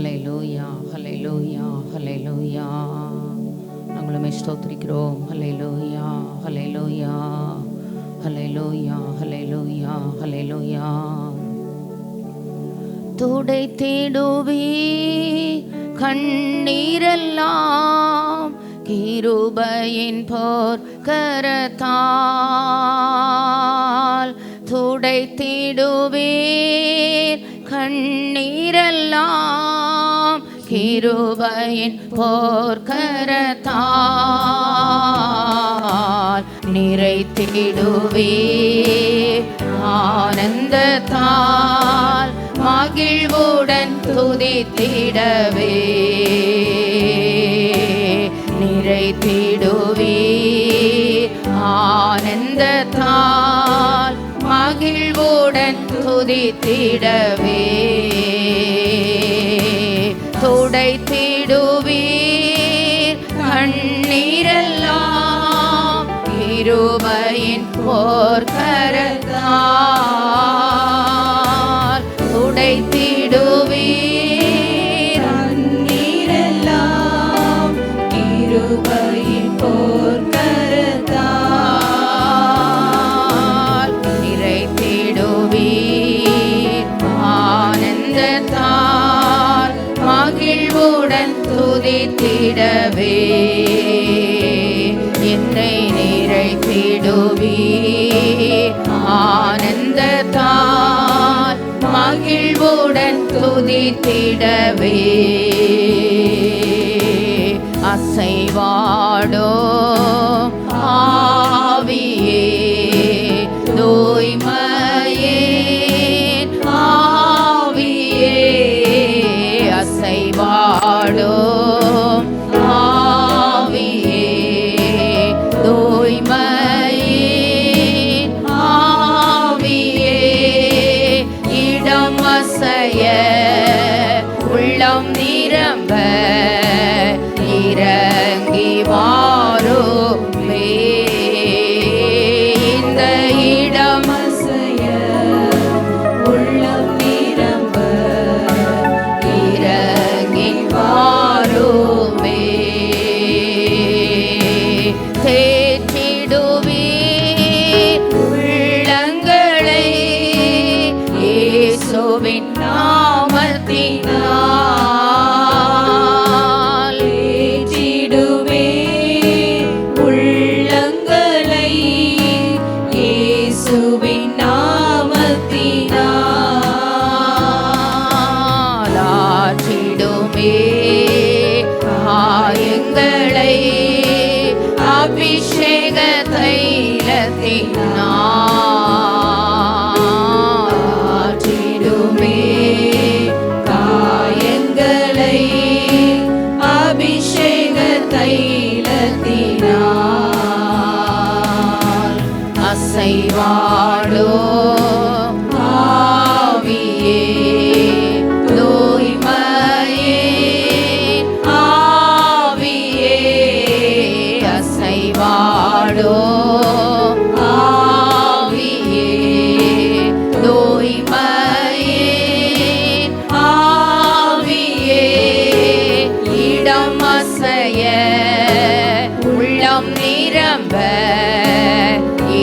ஹல்லேலூயா, ஹல்லேலூயா, ஹல்லேலூயா. நாங்களுமே ஸ்தோத்திரிக்கிறோம். ஹல்லேலூயா, ஹல்லேலூயா, ஹல்லேலூயா, ஹல்லேலூயா, ஹல்லேலூயா. துடைத்திடுவே கண்ணீரெல்லாம் கிருபையின் போர்க்கரத்தால் துடைத்திடுவே கண்ணீரெல்லாம் கிருபையின் போர்க்கரத்தால் நிறைத்திடுவே ஆனந்தத்தால் மகிழ்வுடன் துதித்திடவே நிறைத்திடுவே ஆனந்தத்தால் மகிழ்வுடன் துதித்திடவே துடைத்திடுவீர் கண்ணீரெல்லாம் கிருபையின் போர்க்கரத்தால் துடைத்திடுவீர் கண்ணீரெல்லாம் கிருபையின் போர்க்கரத்தால் நிறைத்திடுவீர் ஆனந்தத்தால் மகிழ்வுடன் துதித்திடவே என்னை நிறைத்திடுவீர் ஆனந்தத்தால் மகிழ்வுடன் துதித்திடவே அசைவாடோ ஆவியே தூய்மையே ஆவியே அசைவாடோ ஆவியே தூய்மையே ஆவியே இடம் அசைய உள்ளம் நிரம்ப இறங்கி வாருமே இந்த இடம் அசைய உள்ளம் நிரம்ப இறங்கி வாருமே தேற்றிடுவீர் உள்ளங்களை இயேசுவின் நாமத்தினால் ஏற்றிடுவே உள்ளங்களை இயேசுவின் நாமத்தினால் ஆற்றிடுமே காயங்களை அபிஷேக தைலத்தினால் ஆற்றிடுமே காயங்களை அபிஷேக தைலத்தினால் அசைவாடோ ஆவியே தூய்மையே ஆவியே அசைவாடோ ஆவியே தூய்மையே ஆவியே இடம் அசைய உள்ளம் நிரம்ப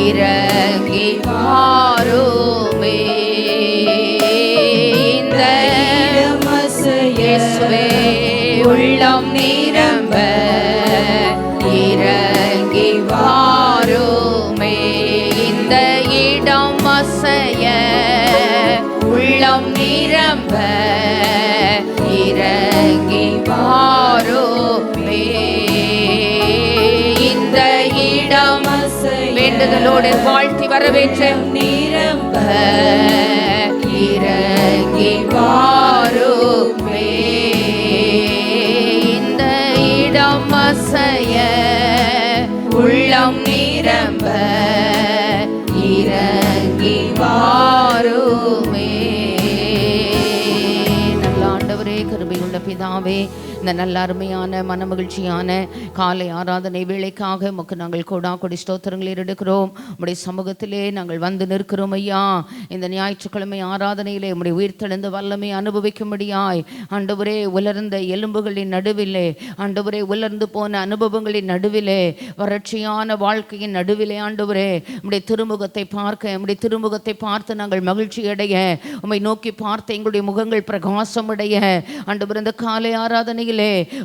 இறங்கி வாருமே இந்த இடம் அசைய இயேசுவே உள்ளம் நிரம்ப இறங்கி வாருமே இந்த இடம் அசைய உள்ளம் நிரம்ப இறங்கி வாருமே இந்த இடம் வேண்டுதலோடு வாழ்த்தி வரவேற்ற நிரம்ப இறங்கி வாருமே இந்த இடம் அசைய உள்ளம் நிரம்ப இறங்கி வாருமே நல்ல ஆண்டவரே கிருபையுள்ள பிதாவே இந்த நல்ல அருமையான மனமகிழ்ச்சியான காலை ஆராதனை வேளைக்காக உமக்கு நாங்கள் கொடி ஸ்தோத்திரங்களை எடுக்கிறோம். உம்முடைய சமூகத்திலே நாங்கள் வந்து நிற்கிறோம் ஐயா. இந்த ஞாயிற்றுக்கிழமை ஆராதனையிலே உம்முடைய உயிர்த்தெழுந்த வல்லமை அனுபவிக்கும்படியாய் ஆண்டவரே, உலர்ந்த எலும்புகளின் நடுவிலே, ஆண்டவரே, உலர்ந்து போன அனுபவங்களின் நடுவிலே, வறட்சியான வாழ்க்கையின் நடுவிலே ஆண்டவரே, உம்முடைய திருமுகத்தை பார்க்க, உம்முடைய திருமுகத்தை பார்த்து நாங்கள் மகிழ்ச்சி அடைய, உம்மை நோக்கி பார்த்து எங்களுடைய முகங்கள் பிரகாசமடைய ஆண்டவர், இந்த காலை ஆராதனையிலே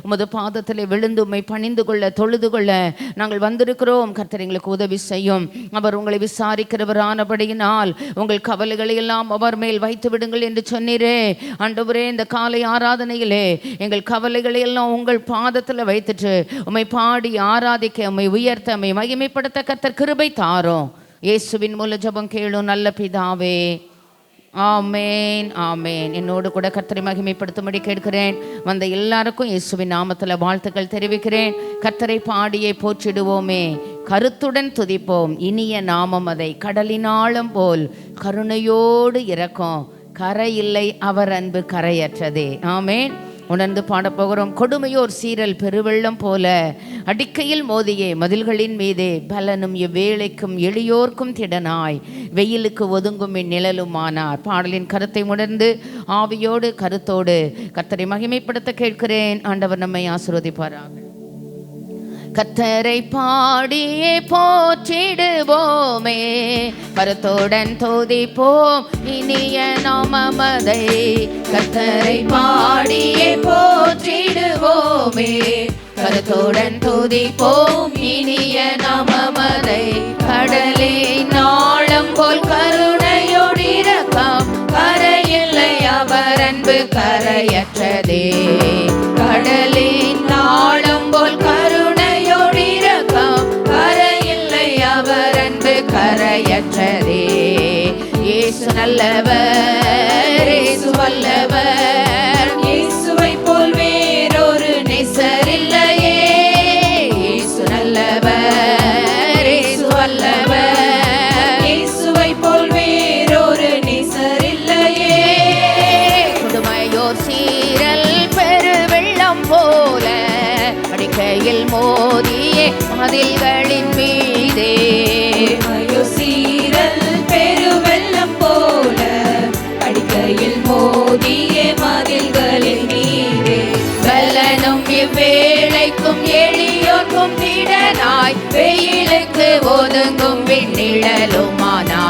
உமது பாதத்திலே விழுந்து உம்மை பணிந்து கொள்ள, தொழுது கொள்ள நாங்கள் வந்திருக்கிறோம். கர்த்தர் எங்களுக்கு உதவி செய்யும். அவர் உங்களை விசாரிக்கிறவரானபடியினால் உங்கள் கவலைகளை எல்லாம் அவர் மேல் வைத்து விடுங்கள் என்று சொன்னீரே. ஆண்டவரே, இந்த காலை ஆராதனையிலே எங்கள் கவலைகளை எல்லாம் உங்கள் பாதத்தில் வைத்துட்டு உம்மை பாடி ஆராதிக்க, உம்மை உயர்த்த, உம்மை மகிமைப்படுத்த கர்த்தர் கிருபை தாரும். இயேசுவின் மூல ஜெபம் கேளும் நல்ல பிதாவே, ஆமேன், ஆமேன். என்னோடு கூட கர்த்தரை மகிமைப்படுத்தும்படி கேட்கிறேன். வந்த எல்லாருக்கும் இயேசுவின் நாமத்தில் வாழ்த்துக்கள் தெரிவிக்கிறேன். கர்த்தரை பாடியே போற்றிடுவோமே, கருத்துடன் துதிப்போம், இனிய நாமம் அதை கடலினாலும் போல் கருணையோடு இறக்கும், கரை இல்லை அவர் அன்பு கரையற்றதே. ஆமேன். உணர்ந்து பாடப்போகிறோம். கொடுமையோர் சீரல் பெருவெள்ளம் போல அடிக்கையில் மோதியே மதில்களின் மீதே, பலனும் இவ்வேளைக்கும் எளியோர்க்கும் திடனாய், வெயிலுக்கு ஒதுங்கும் இந்நிழலுமானார். பாடலின் கருத்தை உணர்ந்து ஆவியோடு கருத்தோடு கர்த்தரை மகிமைப்படுத்த கேட்கிறேன். ஆண்டவர் நம்மை ஆசீர்வதிப்பாராக. கர்த்தரை பாடியே போற்றிடுவோமே, கருத்துடன் துதிப்போம் இனிய நாமமதை. கர்த்தரை பாடியே போற்றிடுவோமே, கருத்துடன் துதிப்போம் இனிய நாமமதை. கடலே நாளம் போல் கருணையோடு இரக்கம், கரையில்லை அவர் அன்பு கரையற்றதே. கடலே நாளம் போல் கருணையோடு இரக்கம், கரையில்லை அவர் அன்பு கரையற்றதே. இயேசு நல்லவர், இயேசு வல்லவர், இயேசுவை போல் வேறொரு நேசர் இல்லையே. இயேசு நல்லவர், இயேசு வல்லவர், இயேசுவை போல் வேறொரு நேசர் இல்லையே. கொடுமையோர் சீரல் பெருவெள்ளம் போல அடிக்கையில் மோதியே மதில்களின் மீதே, சீரல் பெருவெள்ளம் போல அடிக்கையில் மோதியே மதில்களின் மீதே, பலனும் இவ்வேளைக்கும் எளியோர்க்கும் திடனாய், வெயிலுக்கு ஒதுங்கும் விண்ணிழலுமானார்.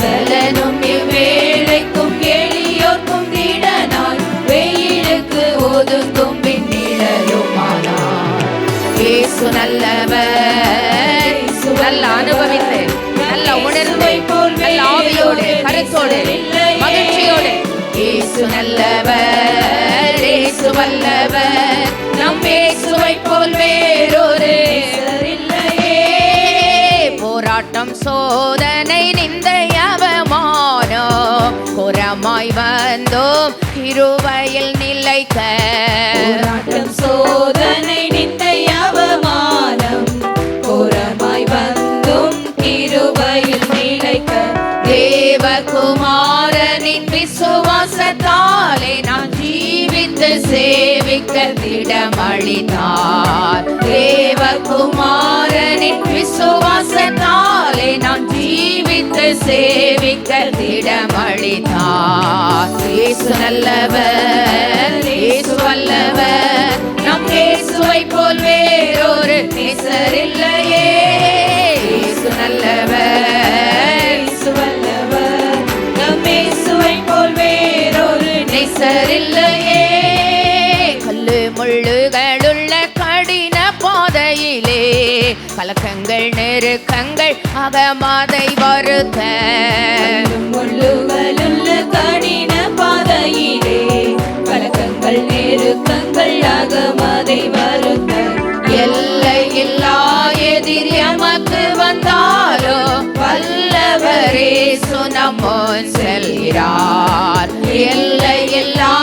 பலனும் இவ்வேளைக்கும் எளியோர்க்கும் திடனாய், வெயிலுக்கு ஒதுங்கும் விண்ணிழலுமானார். இயேசு நல்லவர், நல்ல அனுபவித்து, நல்ல உணர்வை போல், நல்ல ஆவியோடு, கருத்தோடு, மகிழ்ச்சியோடு. இயேசு நல்லவர், இயேசு வல்லவர், நம் இயேசுவை போல் வேறொரு இல்லையே. போராட்டம், சோதனை, நிந்தை, அவமானம் புறமாய் வந்தோம் கிருபையில் நிலைக்க. போராட்டம், சோதனை, நிந்தை, அவமானம் புறமாய் வந்தோம் கிருபையில் நிலைக்க. தேவகுமாரனின் விசுவாசத்தாலே நான் ஜீவித்து சேவிக்க திடமளித்தார். தேவகுமாரனின் விசுவாசத்தாலே நான் ஜீவித்து சேவிக்க திடமளித்தார். இயேசு நல்லவர், இயேசு வல்லவர், நம் இயேசுவை போல் வேறொரு நேசர் இல்லையே. இயேசு நல்லவர், இயேசு வல்லவர், நம் இயேசுவை போல் வேறொரு நேசர் இல்லையே. கல்லு முள்ளுகளுள்ள கடின பாதையிலே, கலக்கங்கள் நெருக்கங்கள் அகமாதை வருத்த. முள்ளுகளுள்ள கடின பாதையிலே, கலக்கங்கள் நெருக்கங்கள் அகமாதை வருத்த. எல்லை இல்லா எதிர் எமக்கு வந்தாலோ, வல்லவரே சுனமுன் செல்கிறார். எல்லை இல்லா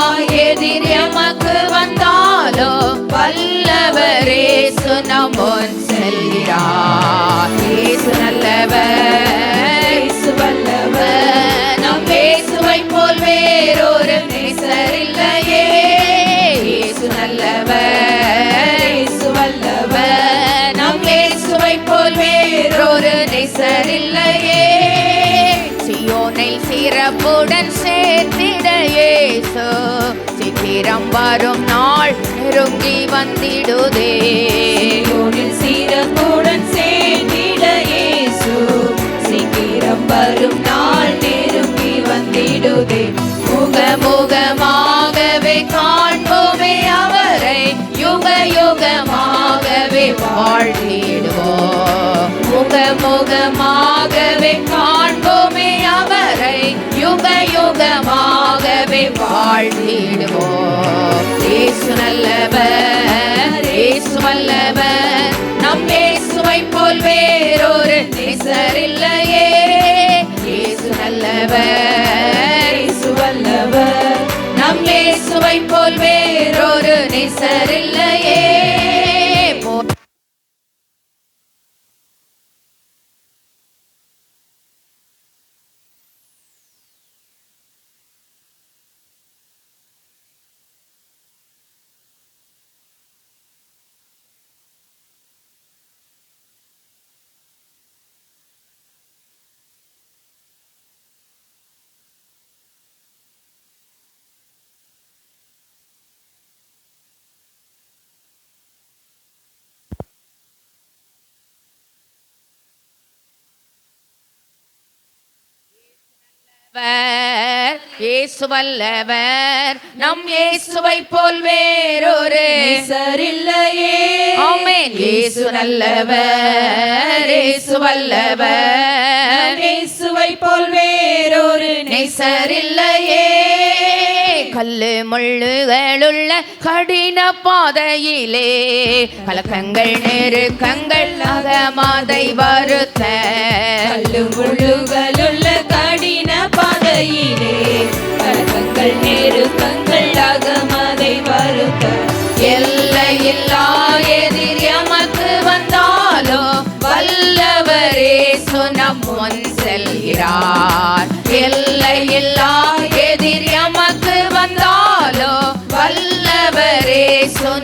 எதிர் எமக்கு வந்தாலோ, வல்லவரே சுனமுன் செல்கிறார். இயேசு நல்லவர், இயேசு வல்லவர், நம் இயேசுவை போல் வேறொரு நேசர் இல்லையே. இயேசு நல்லவர். இயேசு வல்லவர் நம் இயேசுவை போல் வேறொரு நேசர் இல்லையே. சியோனை சிறப்புடன் சேர்த்திட இயேசு சீக்கிரம் வரும் நாள் நெருங்கி வந்திடுதே. சியோனில் சிறப்புடன் சேர்த்திட இயேசு சீக்கிரம் வரும் நாள் நெருங்கி வந்திடுதே. முகமுகமாகவே காண்போமே அவரை யுக யுகமாகவே வாழ்த்திடுவோம். முகமுகமாகவே காண்போமே அவரை யுக யுகமாகவே வாழ்த்திடுவோம். இயேசு நல்லவர், இயேசு வல்லவர், நம் இயேசுவை போல் வேறொரு நேசர் இல்லையே. இயேசு நல்லவர், இயேசு வல்லவர் நம் இயேசுவை போல் வேறொரு நேசர் இல்லையே. இயேசு வல்லவர், நம் இயேசுவை போல் வேறொரு நேசர் இல்லையே. ஆமென். இயேசு நல்லவர், இயேசு வல்லவர், இயேசுவை போல் வேறொரு நேசர் இல்லையே. கல்லு முள்ளுகளுள்ள கடின பாதையிலே கலக்கங்கள் நெருக்கங்கள் அகமாதை வருத்த. கல்லு முள்ளுகளுள்ள கடின பாதையிலே கலக்கங்கள் நெருக்கங்கள் அகமதை வருத்த. எல்லையில்லா எதிர் எமக்கு வந்தாலோ வல்லவரே நம் முன் செல்கிறார். எல்லையில்லா எதிர் எமக்கு வந்தாலோ வல்லவரே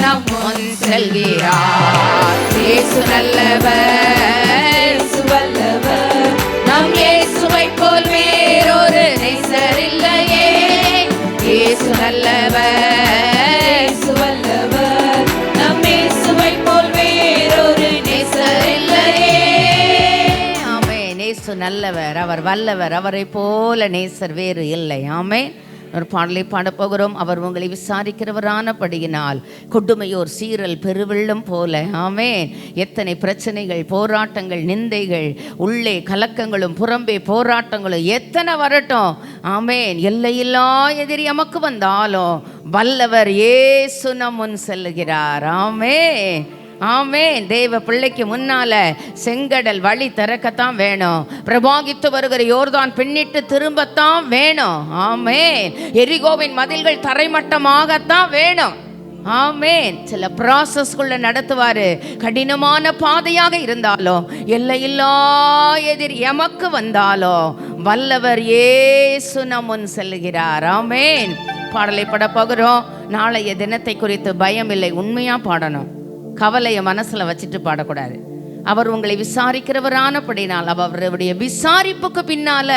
நம் முன் செல்கிறார். இயேசு நல்லவர், இயேசு வல்லவர் நம் இயேசுவை போல் வேறொரு நேசர் இல்லையே. இயேசு நல்லவர், இயேசு வல்லவர் நம் இயேசுவை போல் வேறொரு நேசர் இல்லையே. ஆமென். இயேசு நல்லவர், அவர் வல்லவர், அவரை போல நேசர் வேறு இல்லை. ஆமென். ஒரு பாடலை பாடப்போகிறோம். அவர் உங்களை விசாரிக்கிறவரானபடியினால் கொடுமையோர் சீரல் பெருவெள்ளம் போல. ஆமென். எத்தனை பிரச்சனைகள், போராட்டங்கள், நிந்தைகள், உள்ளே கலக்கங்களும் புறம்பே போராட்டங்களும் எத்தனை வரட்டும். ஆமென். எல்லையில்லா எதிரி எமக்கு வந்தாலும் வல்லவர் இயேசு நம் முன் செல்லுகிறார். ஆமென். ஆமென். தேவ பிள்ளைக்கு முன்னால செங்கடல் வழி திறக்கத்தான் வேணும். பிரபாகித்து வருகிற யோர்தான் பின்னிட்டு திரும்பத்தான் வேணும். ஆமென். எரிகோவின் மதில்கள் தரைமட்டமாகத்தான் வேணும். ஆமென். சில ப்ராசஸ்குள்ள நடத்துவாரு. கடினமான பாதையாக இருந்தாலும் எல்லையில்லா எதிர் எமக்கு வந்தாலும் வல்லவர் இயேசு நம் முன் செல்லுகிறார். ஆமென். பாடலை பாட போகிறோம். நாளைய தினத்தை குறித்து பயம் இல்லை, உண்மையா பாடணும். கவலையை மனசுல வச்சுட்டு பாடக்கூடாது. அவர் உங்களை விசாரிக்கிறவரானபடினால் அவருடைய விசாரிப்புக்கு பின்னால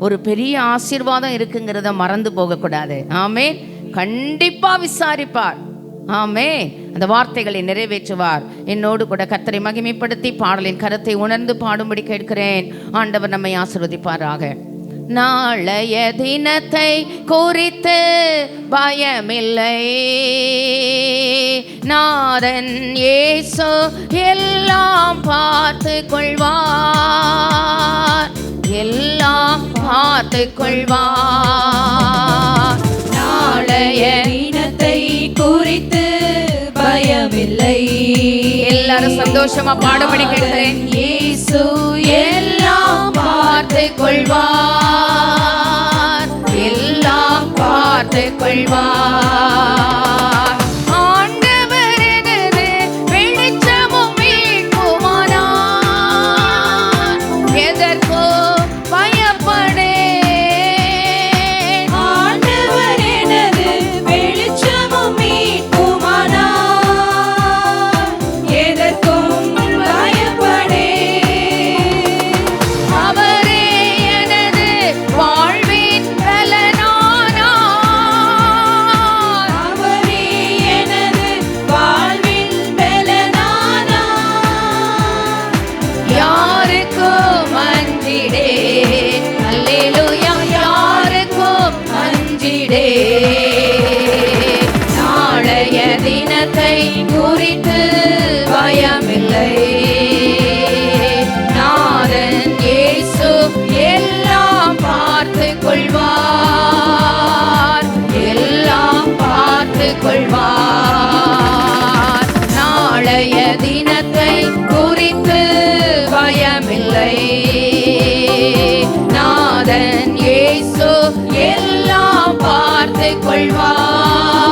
ஒரு பெரிய ஆசீர்வாதம் இருக்குங்கிறத மறந்து போகக்கூடாது. ஆமென். கண்டிப்பா விசாரிப்பார். ஆமென். அந்த வார்த்தைகளை நிறைவேற்றுவார். என்னோடு கூட கர்த்தரை மகிமைப்படுத்தி பாடலின் கருத்தை உணர்ந்து பாடும்படி கேட்கிறேன். ஆண்டவர் நம்மை ஆசீர்வதிப்பாராக. நாளைய தினத்தை குறித்து பயமில்லை, நாதன் இயேசு எல்லாம் பார்த்து கொள்வார், எல்லாம் பார்த்து கொள்வார். நாளைய தினத்தை குறித்து பயமில்லை. எல்லாரும் சந்தோஷமா பாடும்படி கேட்கிறேன். இயேசு எல்லாம் பார்த்து கொள்வார், எல்லாம் பார்த்து கொள்வார். ஆண்டவர் எனது வெளிச்சமும் மீட்புமானார், எதற்கோ பயப்படேன். ஆண்டவர் எனது வெளிச்சமும் மீட்புமானார், விடே. நாளைய தினத்தை குறித்து பயமில்லை. நாதன் இயேசு எல்லாம் பார்த்துக் கொள்வார், எல்லாம் பார்த்துக் கொள்வார். நாளைய தினத்தை குறித்து பயமில்லை. நாதன் இயேசு எல்லாம் பார்த்துக் கொள்வார்,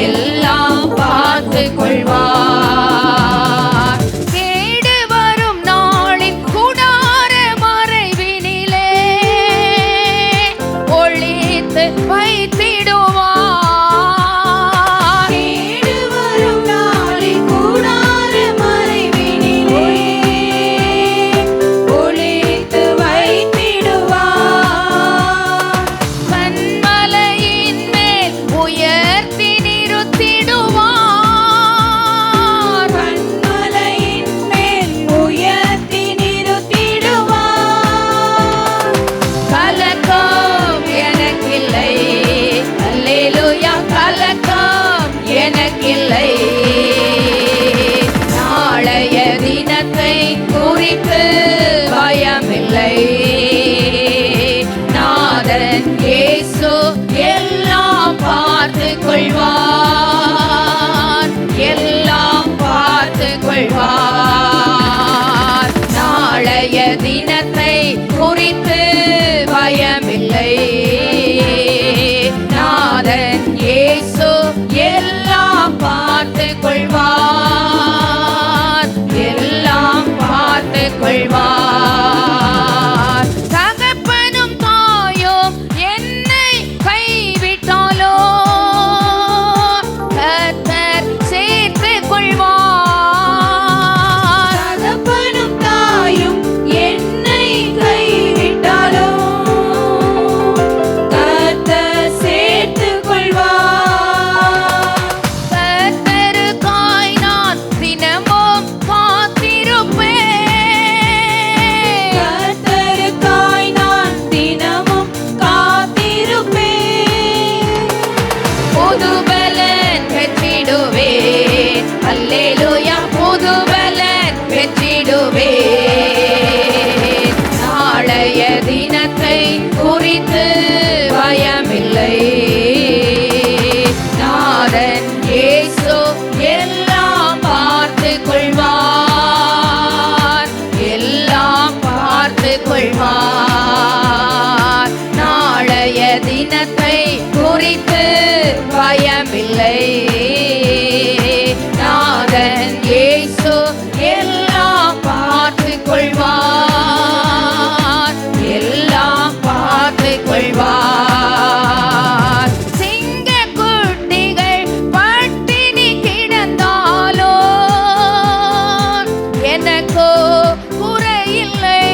எல்லாம் பார்த்துக் கொள்வார். கேடு வரும் நாளின் கூடார மறைவினிலே ஒளித்து வைத்திடுவார். கேடு வரும் நாளின் கூடார மறைவினிலே ஒளித்து வைத்திடுவார். கன்மலையின் மேல் உயர்த்தி நிறுத்திடுவார். கன்மலையின் மேல் உயர்த்தி நிறுத்திடுவார். கலக்கம் எனக்கில்லை, அல்லேலூயா, கலக்கம் எனக்கில்லை. நாளைய தினத்தை குறித்து பயமில்லை. நாதன் இயேசு எல்லாம் பார்த்துக் கொள்வார், எல்லாம் பார்த்துக் கொள்வார். நாளைய தினத்தை குறித்து பயமில்லை. நாதன் இயேசு எல்லாம் பார்த்துக் கொள்வார், எல்லாம் பார்த்துக் கொள்வார். தகப்பனும் தாயும் என்னை கைவிட்டாலோ கர்த்தர் சேர்த்துக் கொள்வார். தகப்பனும் தாயும் என்னை கைவிட்டாலோ கர்த்தர் சேர்த்துக் கொள்வார். கர்த்தருக்காய் நான் தினமும் காத்திருப்பேன். கர்த்தருக்காய் நான் தினமும் காத்திருப்பேன். புது பலன் பெற்றிடுவேன், அல்லேலூயா, புது பலன் பெற்றிடுவேன். நாளைய தினத்தை குறித்து பயமில்லை. நாதன் இயேசு எல்லாம் பார்த்துக் கொள்வார், எல்லாம் பார்த்துக் கொள்வார். நாளைய தினத்தை குறித்து பயமில்லை. நாதன் இயேசு எல்லாம் பார்த்துக் கொள்வார், எல்லாம் பார்த்துக் கொள்வார். சிங்கக்குட்டிகள் பட்டினி கிடந்தாலோ எனக்கோ குறையில்லை.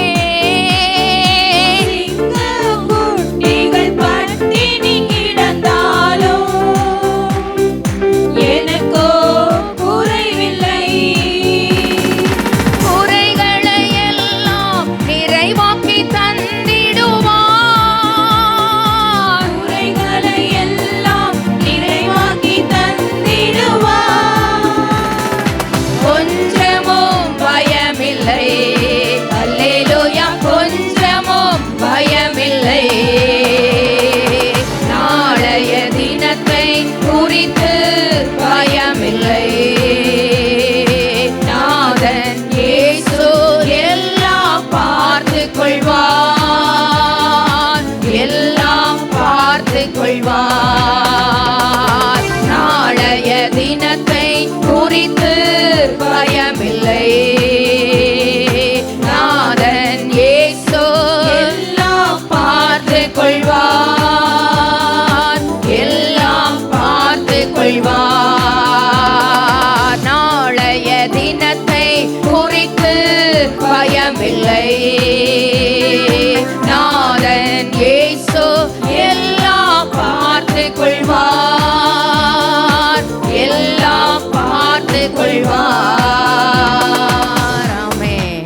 சிங்கக்குட்டிகள் பட்டினி கிடந்தாலோ எனக்கோ குறைவில்லை. குறைகளை எல்லாம் நிறைவாக்கி தந்திடுவார். குறைகளை எல்லாம் நிறைவாக்கி தந்திடுவார். கொஞ்சமும் பயமில்லை, அல்லேலூயா, கொஞ்சமும் பயமில்லை. நாளைய தினத்தை குறித்து பயமில்லை. நாதன் இயேசு எல்லாம் பார்த்துக் கொள்வார், எல்லாம் பார்த்துக் கொள்வார். நாளைய தினத்தை குறித்து பயமில்லை. நாதன் இயேசு எல்லாம் பார்த்துக் கொள்வார், எல்லாம் பார்த்துக் கொள்வார். நாளைய தினத்தை குறித்து பயமில்லை. நாதன் இயேசு எல்லாம் பார்த்துக் கொள்வார், எல்லாம் பார்த்துக் கொள்வார். ஆமென்,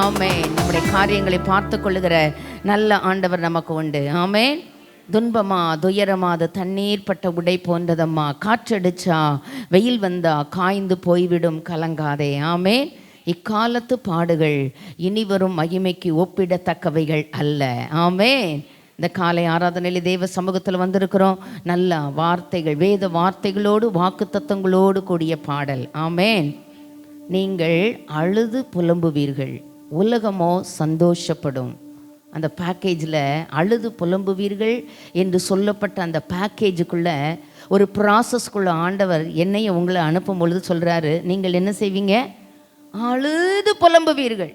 ஆமென். நம்முடைய காரியங்களை பார்த்துக் கொள்ளுகிற நல்ல ஆண்டவர் நமக்கு உண்டு. ஆமென். துன்பமா துயரமா அது தண்ணீர் பட்ட உடை போன்றதம்மா. காற்றடிச்சா வெயில் வந்தா காய்ந்து போய்விடும், கலங்காதே. ஆமே. இக்காலத்து பாடுகள் இனி வரும் மகிமைக்கு ஒப்பிடத்தக்கவைகள் அல்ல. ஆமே. இந்த காலை ஆராதனையில் தேவ சமூகத்தில் வந்திருக்கிறோம். நல்ல வார்த்தைகள், வேத வார்த்தைகளோடு வாக்கு தத்தங்களோடு கூடிய பாடல். ஆமேன். நீங்கள் அழுது புலம்புவீர்கள், உலகமோ சந்தோஷப்படும். அந்த பேக்கேஜில் அழுது புலம்புவீர்கள் என்று சொல்லப்பட்ட அந்த பேக்கேஜுக்குள்ளே ஒரு ப்ராசஸ்க்குள்ளே ஆண்டவர் என்னையும் உங்களை அனுப்பும் பொழுது சொல்கிறாரு, நீங்கள் என்ன செய்வீங்க? அழுது புலம்புவீர்கள்.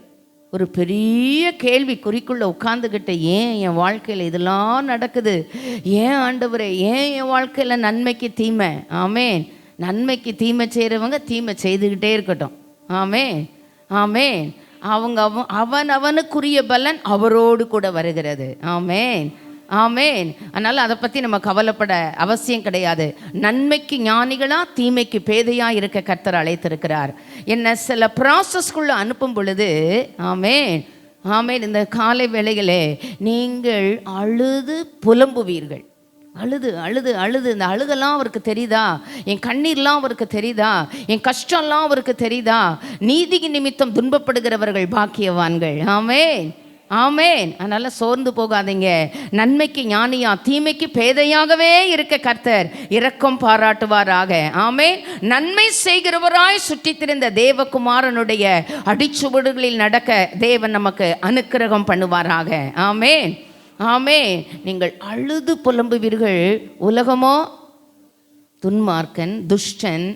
ஒரு பெரிய கேள்வி குறிக்குள்ளே உட்காந்துக்கிட்ட, ஏன் என் வாழ்க்கையில் இதெல்லாம் நடக்குது? ஏன் ஆண்டவரே, ஏன் என் வாழ்க்கையில் நன்மைக்கு தீமை? ஆமேன். நன்மைக்கு தீமை செய்கிறவங்க தீமை செய்துக்கிட்டே இருக்கட்டும். ஆமேன். ஆமேன். அவனுக்குரிய பலன் அவரோடு கூட வருகிறது. ஆமேன். ஆமேன். அதனால் அதை பற்றி நம்ம கவலைப்பட அவசியம் கிடையாது. நன்மைக்கு ஞானிகளா, தீமைக்கு பேதையா இருக்க கர்த்தர் அழைத்திருக்கிறார். என்ன சில ப்ராசஸ்குள்ளே அனுப்பும் பொழுது, ஆமேன், ஆமேன், இந்த காலை வேளைகளே நீங்கள் அழுது புலம்புவீர்கள். அழுது அழுது அழுது இந்த அழுகெல்லாம் அவருக்கு தெரியுதா? என் கண்ணீர்லாம் அவருக்கு தெரியுதா? என் கஷ்டம்லாம் அவருக்கு தெரியுதா? நீதிக்கு நிமித்தம் துன்பப்படுகிறவர்கள் பாக்கியவான்கள். ஆமேன். ஆமேன். அதனால் சோர்ந்து போகாதீங்க. நன்மைக்கு ஞானியா, தீமைக்கு பேதையாகவே இருக்க கர்த்தர் இரக்கம் பாராட்டுவாராக. ஆமேன். நன்மை செய்கிறவராய் சுற்றித் திரிந்த தேவகுமாரனுடைய அடிச்சுவடுகளில் நடக்க தேவன் நமக்கு அனுக்கிரகம் பண்ணுவாராக. ஆமேன். ஆமே. நீங்கள் அழுது புலம்புவீர்கள், உலகமோ துன்மார்க்கன், துஷ்டன்.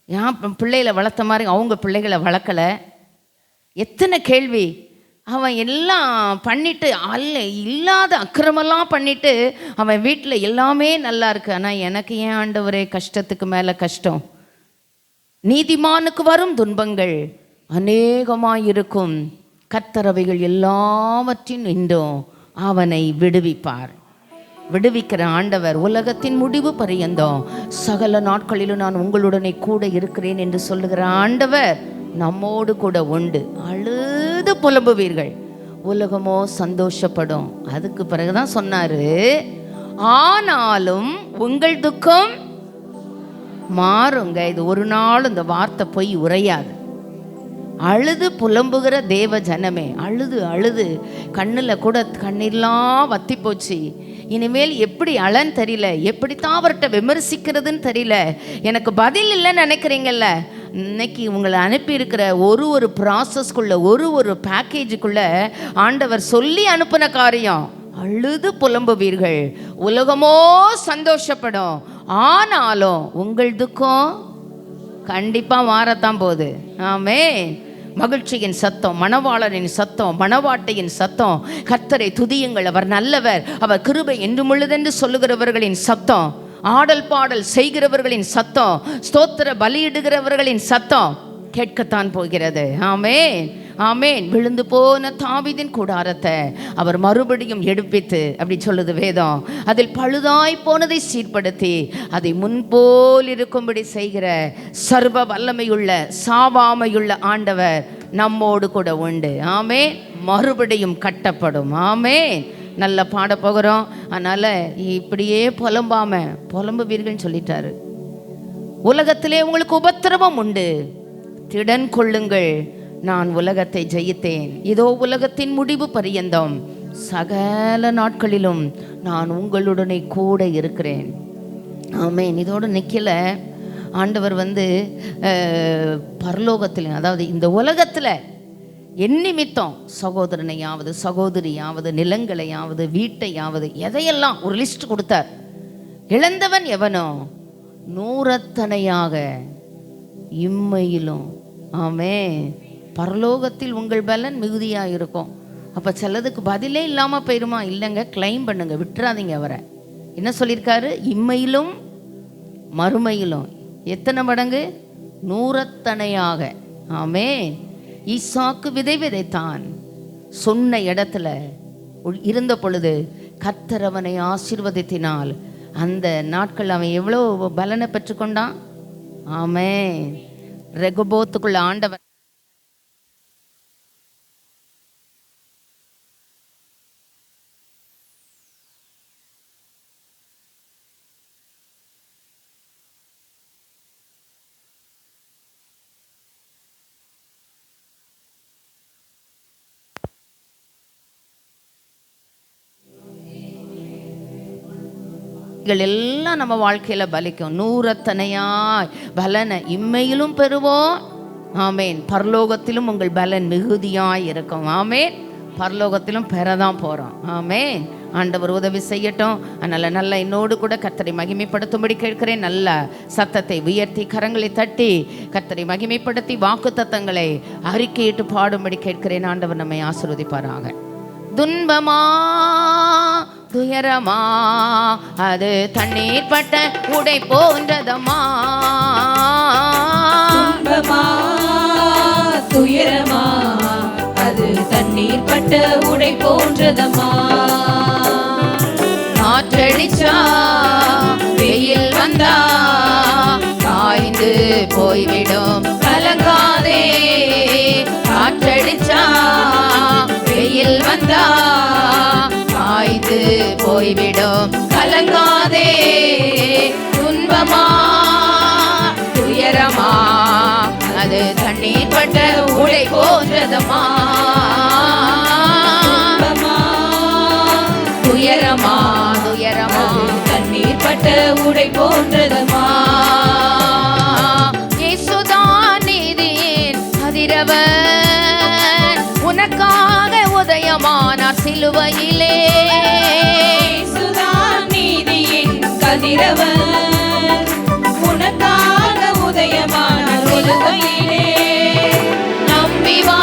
ஏன் பிள்ளைகளை வளர்த்த மாதிரி அவங்க பிள்ளைகளை வளர்க்கலை? எத்தனை கேள்வி. அவன் எல்லாம் பண்ணிட்டு இல்லாத அக்கிரமெல்லாம் பண்ணிட்டு அவன் வீட்டில் எல்லாமே நல்லா இருக்கு. ஆனால் எனக்கு ஏன் ஆண்டவரே கஷ்டத்துக்கு மேலே கஷ்டம்? நீதிமானுக்கு வரும் துன்பங்கள் அநேகமாயிருக்கும், கர்த்தரவைகள் எல்லாவற்றின் நின்றும் அவனை விடுவிப்பார். விடுவிக்கிற ஆண்டவர் உலகத்தின் முடிவு பரியந்தம் சகல நாட்களிலும் நான் உங்களுடனே கூட இருக்கிறேன் என்று சொல்லுகிற ஆண்டவர் நம்மோடு கூட உண்டு. அழுது புலம்புவீர்கள், உலகமோ சந்தோஷப்படும். அதுக்கு பிறகுதான் சொன்னாரு, ஆனாலும் உங்கள் துக்கம் மாறுங்க. இது ஒரு நாள் இந்த வார்த்தை போய் உரையாது. அழுது புலம்புகிற தேவ ஜனமே, அழுது அழுது கண்ணில் கூட கண்ணீர்லாம் வத்தி போச்சு. இனிமேல் எப்படி அழன்னு தெரியல, எப்படித்தான் அவர்கிட்ட விமர்சிக்கிறதுன்னு தெரியல, எனக்கு பதில் இல்லைன்னு நினைக்கிறீங்கல்ல. இன்னைக்கு உங்களை அனுப்பியிருக்கிற ஒரு ப்ராசஸ்க்குள்ள, ஒரு பேக்கேஜுக்குள்ள ஆண்டவர் சொல்லி அனுப்பின காரியம், அழுது புலம்புவீர்கள், உலகமோ சந்தோஷப்படும். ஆனாலும் உங்கள் துக்கம் கண்டிப்பாக மாறத்தான் போகுது. ஆமென். மகிழ்ச்சியின் சத்தம், மணவாளனின் சத்தம், மணவாட்டையின் சத்தம், கர்த்தரை துதியுங்கள், அவர் நல்லவர், அவர் கிருபை என்றும் உள்ளதென்று சொல்லுகிறவர்களின் சத்தம், ஆடல் பாடல் செய்கிறவர்களின் சத்தம், ஸ்தோத்திர பலியிடுகிறவர்களின் சத்தம் கேட்கத்தான் போகிறது. ஆமென். ஆமேன். விழுந்து போன தாவீதின் கூடாரத்தை அவர் மறுபடியும் எடுப்பித்து, அப்படி சொல்லுது வேதம், அதில் பழுதாய் போனதை சீர்படுத்தி அதை முன்போல் இருக்கும்படி செய்கிற சர்வ வல்லமையுள்ள சாவாமையுள்ள ஆண்டவர் நம்மோடு கூட உண்டு. ஆமேன். மறுபடியும் கட்டப்படும். ஆமேன். நல்லா பாட போகிறோம். அதனால் இப்படியே புலம்புவீர்கள்னு சொல்லிட்டாரு. உலகத்திலே உங்களுக்கு உபத்திரவம் உண்டு, திடன் கொள்ளுங்கள், நான் உலகத்தை ஜெயித்தேன். இதோ உலகத்தின் முடிவு பரியந்தம் சகல நாட்களிலும் நான் உங்களுடனே கூட இருக்கிறேன். ஆமேன். இதோடு நிற்கல. ஆண்டவர் பரலோகத்தில், அதாவது இந்த உலகத்தில் என் நிமித்தம் சகோதரனையாவது சகோதரியாவது நிலங்களையாவது வீட்டையாவது எதையெல்லாம் ஒரு லிஸ்ட் கொடுத்தார். இழந்தவன் எவனோ நூறத்தனையாக இம்மையிலும். ஆமென். பரலோகத்தில் உங்கள் பலன் மிகுதியாக இருக்கும். அப்போ சிலதுக்கு பதிலே இல்லாமல் போயிருமா? இல்லைங்க, கிளைம் பண்ணுங்க, விட்டுறாதீங்க. அவரை என்ன சொல்லியிருக்காரு? இம்மையிலும் மறுமையிலும் எத்தனை மடங்கு? நூறத்தனையாக. ஆமென். ஈசாக்கு விதை விதைத்தான், சொன்ன இடத்துல இருந்த பொழுது கர்த்தர் அவனை ஆசீர்வதித்தினால் அந்த நாட்கள் அவன் எவ்வளோ பலனை பெற்றுக்கொண்டான். ஆமென். ரெகோபோத்துக்குள்ள ஆண்டவர் இவைகள் எல்லாம் நம்ம வாழ்க்கையில பலிக்கும். 100 பலனை இம்மையிலும் பெறுவோம். ஆமேன். பரலோகத்திலும் உங்கள் பலன் மிகுதியாய் இருக்கும். ஆமேன். பரலோகத்திலும் பெறதான் போறோம். ஆமேன். ஆண்டவர் உதவி செய்யட்டும். அதனால நல்ல என்னோடு கூட கர்த்தரை மகிமைப்படுத்தும்படி கேட்கிறேன். நல்ல சத்தத்தை உயர்த்தி கரங்களை தட்டி கர்த்தரை மகிமைப்படுத்தி வாக்குத்தத்தங்களை அறிக்கையிட்டு பாடும்படி கேட்கிறேன். ஆண்டவர் நம்மை ஆசீர்வதிப்பாராக. துன்பமா துயரமா அது தண்ணீர் பட்ட உடை போன்றதம்மா. துன்பமா துயரமா அது தண்ணீர் பட்ட உடை போன்றதம்மா. காற்றடிச்சா வெயில் வந்தா காய்ந்து போய்விடும், கலங்காதே. காற்றடிச்சா வெயில் வந்தா காய்ந்து போய்விடும், கலங்காதே. துன்பமா துயரமா அது தண்ணீர் பட்ட உடை போன்றதம்மா. துயரமா துயரமா தண்ணீர் பட்ட உடை போன்றதம்மா. இயேசுதான் நீதியின் கதிரவன், உனக்காக உதயமானார் சிலுவையிலே. இயேசுதான் நீதியின் கதிரவன், உனக்காக உதயமானார் சிலுவையிலே. நம்பி வா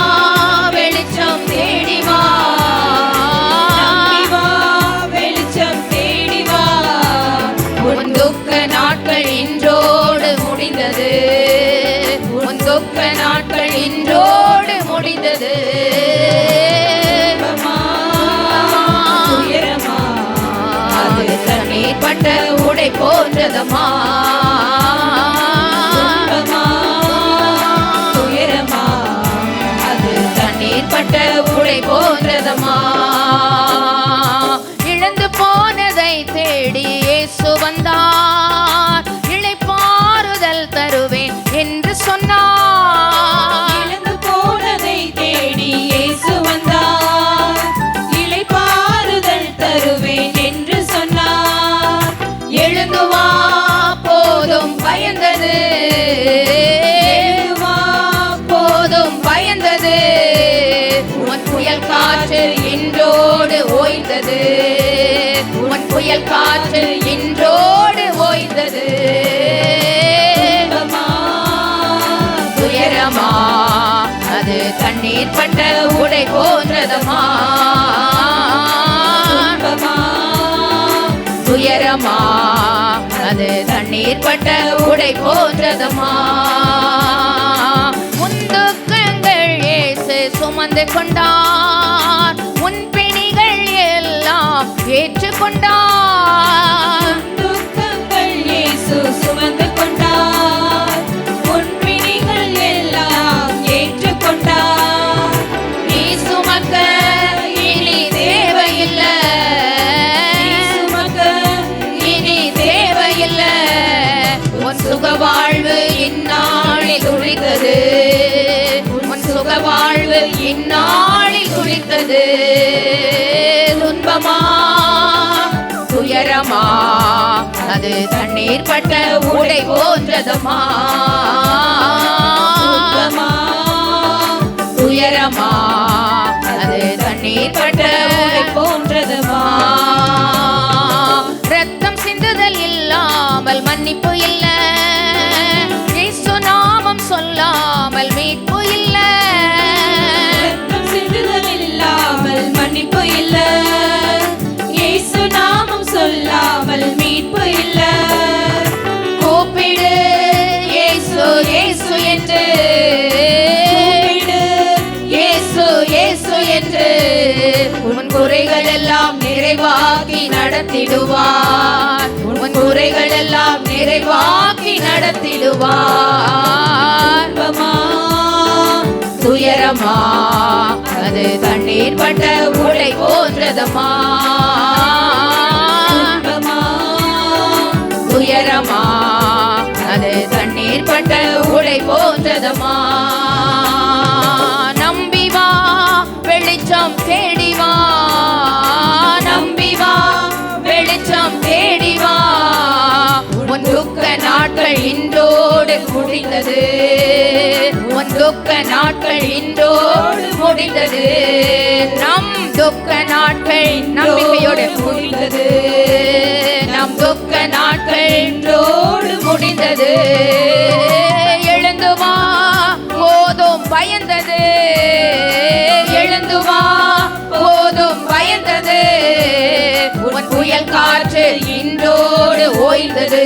வெளிச்சம் தேடி வா, வெளிச்சம் தேடி வா. உன் துக்க நாட்கள் இன்றோடு முடிந்தது, உன் துக்க நாட்கள் இன்றோடு முடிந்தது. துயரமா அது தண்ணீர் பட்ட உடை போன்றதம்மா. துயரமா அது தண்ணீர் பட்ட உடை போன்றதம்மா. இழந்து போனதை தேடி இயேசு வந்தார், இளைப்பாறுதல் தருவேன் என்று சொன்னார். இழந்து போனதை தேடி இயேசு வந்தார், இளைப்பாறுதல் தருவேன் என்று சொன்னார். எழுந்து வா போதும் பயந்தது, எழுந்து வா போதும் பயந்தது. உன் புயல் காற்று இன்றோடு ஓய்ந்தது, உன் புயல் காற்று இன்றோடு ஓய்ந்தது. துயரமா அது தண்ணீர் பட்ட உடை போன்றதம்மா. துயரமா அது தண்ணீர் பட்ட உடை போன்றதம்மா. உன் துக்கங்கள் இயேசு சுமந்து கொண்டார், உன் பிணிகள் எல்லாம் ஏற்றுக்கொண்டார். துக்கங்கள் இயேசு சுமந்து கொண்டார், உன் பிணிகள் எல்லாம் ஏற்றுக்கொண்டார். நீ சுமக்க இனி தேவையில்லை, இனி தேவையில்லை. உன் சுக வாழ்வு இந்நாளில் துளித்தது, உன் சுக வாழ்வு இந்நாளில் துளித்தது. துன்பமா துயரமா அது தண்ணீர் பட்ட உடை போன்றதம்மா. துயரமா அது தண்ணீர் பட்ட உடை போன்றதம்மா. ரத்தம் சிந்துதல் இல்லாமல் மன்னிப்பு இல்ல, இயேசு நாமம் சொல்லாமல் மீட்பு இல்ல. ரத்தம் சிந்துதல் இல்லாமல் மன்னிப்பு இல்ல, இயேசு நாமம் சொல்லாமல் மீட்பு இல்ல. கூப்பிடு இயேசு இயேசு என்று, இயேசு இயேசு என்று. உன் குறைகள் எல்லாம் நிறைவாக்கி நடத்திடுவார், உன் குறைகள் எல்லாம் நிறைவாக்கி நடத்திடுவார். துயரமா அது தண்ணீர் பட்ட உடை போன்றதம்மா. துயரமா அது தண்ணீர் பட்ட உடை போன்றதம்மா. நம்பி வா வெளிச்சம் தேடி வா, நம்பி வா வெளிச்சம் தேடி வா. நாட்கள் இன்றோடு முடிந்தது. உன் துக்க நாட்கள் இன்றோடு முடிந்தது. நம் துக்க நாட்கள் நம்பிக்கையோடு முடிந்தது. நம் துக்க நாட்கள் இன்றோடு முடிந்தது. எழுந்து வா, போதும் பயந்தது. எழுந்து வா, போதும் பயந்தது. உன் புயல் காற்று இன்றோடு ஓய்ந்தது.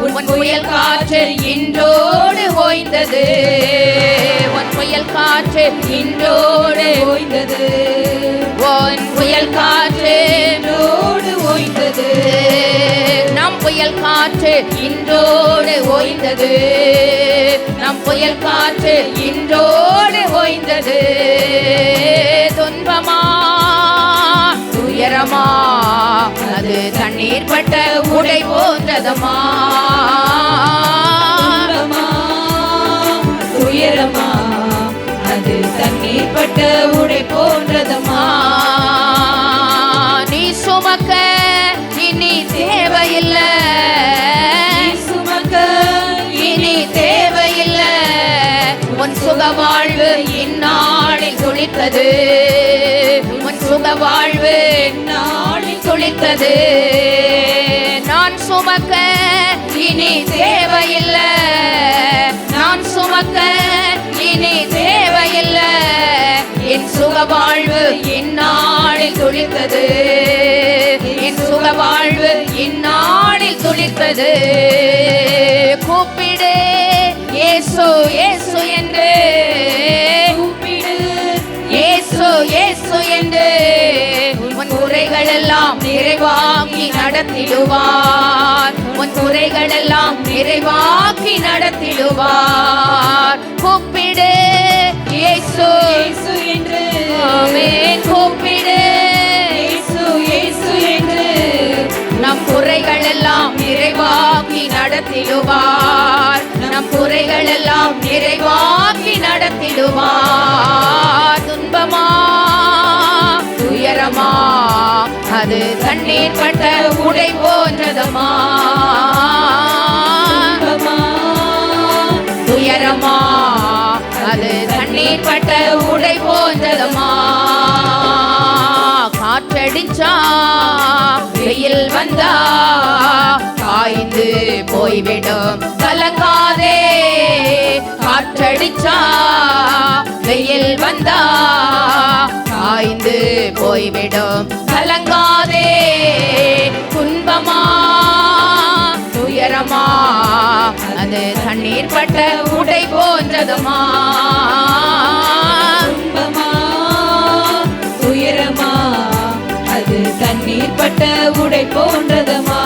உன் புயல் காற்று இன்றோடு ஓய்ந்தது. உன் புயல் காற்று இன்றோடு ஓய்ந்தது. உன் புயல் காற்று இன்றோடு ஓய்ந்தது. நம் புயல் காற்று இன்றோடு ஓய்ந்தது. நம் புயல் காற்று இன்றோடு ஓய்ந்தது. துன்பமா துயரமா அது தண்ணீர் பட்ட உடை போன்றதமா. துயரமா அது தண்ணீர் பட்ட உடை போன்றதமா. நீ சுமக்க இனி தேவையில்லை. சுமக்க இனி தேவையில்லை. உன் சுக வாழ்வு இந்நாளில் துளித்தது. உன் சுக வாழ்வு இந்நாளில் துளித்தது. நான் சுமக்க இனி தேவையில்லை. நான் சுமக்க இனி தேவையில்லை. என் சுக வாழ்வு இந்நாளில் துளித்தது. என் சுக வாழ்வு இந்நாளில் துளித்தது. கூப்பிடு இயேசு இயேசு என்று. கூப்பிடு இயேசு இயேசு என்று. உன் குறைகள் எல்லாம் நிறைவாக்கி நடத்திடுவார். உன் குறைகள் எல்லாம் நிறைவாக்கி நடத்திடுவார். கூப்பிடு இயேசு இயேசு என்று. ஆமென். கூப்பிடு இயேசு இயேசு என்று. நம் குறைகள் எல்லாம் நிறைவாக்கி நடத்திடுவார். நம் குறைகள் எல்லாம் நிறைவாக்கி நடத்திடுவார். துன்பமா துயரமா அது தண்ணீர் பட்ட உடை போன்றதமா. துயரமா அது தண்ணீர் பட்ட உடை போன்றதமா. காற்றடிச்சா வெயில் வந்தா காய்ந்து போய்விடும். கலங்காதே. காற்றடிச்சா வெயில் வந்தா காய்ந்து போய்விடும். கலங்காதே. துன்பமா துயரமா அது தண்ணீர் பட்ட உடை போன்றதமா. துயரமா அது தண்ணீர் பட்ட உடை போன்றதமா.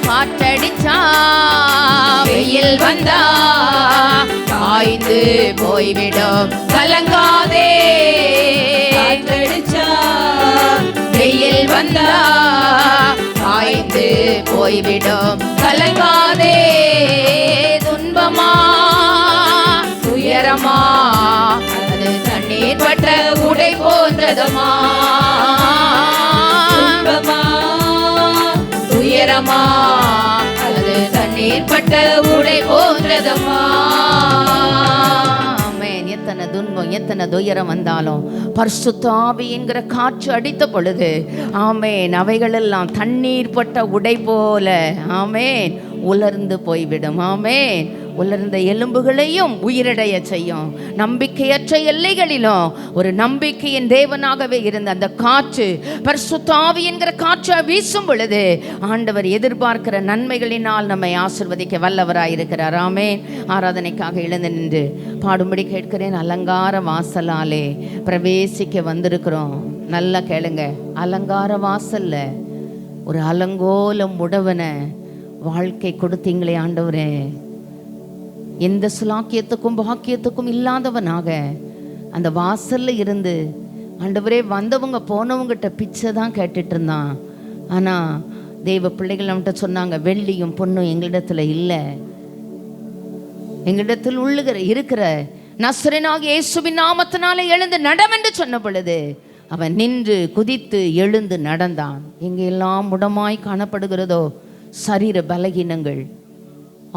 காற்றடிச்சா வெயில் வந்தா காய்ந்து போய்விடும். கலங்காதே. காற்றடிச்சா வெயில் வந்தா காய்ந்து போய்விடும். கலங்காதே. துன்பமா துயரமா அது தண்ணீர் பட்ட உடை போன்றதமா. துயரமா அது தண்ணீர் பட்ட உடை போன்றதமா. ஆமென். எத்தனை துன்பம் எத்தனை துயரம் வந்தாலும் பரிசுத்த ஆவி என்கிற காற்று அடித்த பொழுது ஆமென் அவைகளெல்லாம் தண்ணீர் பட்ட உடை போல ஆமென் உலர்ந்து போய்விடும். ஆமென். உலர்ந்த எலும்புகளையும் உயிரடைய செய்யும். நம்பிக்கையற்ற எல்லைகளிலும் ஒரு நம்பிக்கையின் தேவனாகவே இருந்த அந்த காற்று பரிசுத்த ஆவி என்கிற காற்று வீசும் பொழுது ஆண்டவர் எதிர்பார்க்கிற நன்மைகளினால் நம்மை ஆசீர்வதிக்க வல்லவராயிருக்கிறார். ஆமென். ஆராதனைக்காக எழுந்து நின்று பாடும்படி கேட்கிறேன். அலங்கார வாசலாலே பிரவேசிக்க வந்திருக்கிறோம். நல்லா கேளுங்க. அலங்கார வாசல்ல ஒரு அலங்கோலம் உடவன வாழ்க்கை கொடுத்தீங்களே ஆண்டவரே. எந்த சுலாக்கியத்துக்கும் பாக்கியத்துக்கும் இல்லாதவனாக அந்த வாசல்ல இருந்து ஆண்டவரே வந்தவங்க போனவங்கிட்ட பிச்சை தான் கேட்டுட்டு இருந்தான். ஆனால் தெய்வ பிள்ளைகள் நம்மகிட்ட சொன்னாங்க, வெள்ளியும் பொண்ணும் எங்களிடத்துல இல்லை, எங்களிடத்தில் இருக்கிற நசரேயனாகிய இயேசுவின் நாமத்தினாலே எழுந்து நடவென்று சொன்ன பொழுது அவன் நின்று குதித்து எழுந்து நடந்தான். எங்கெல்லாம் முடமாய் காணப்படுகிறதோ சரீர பலகீனங்கள்,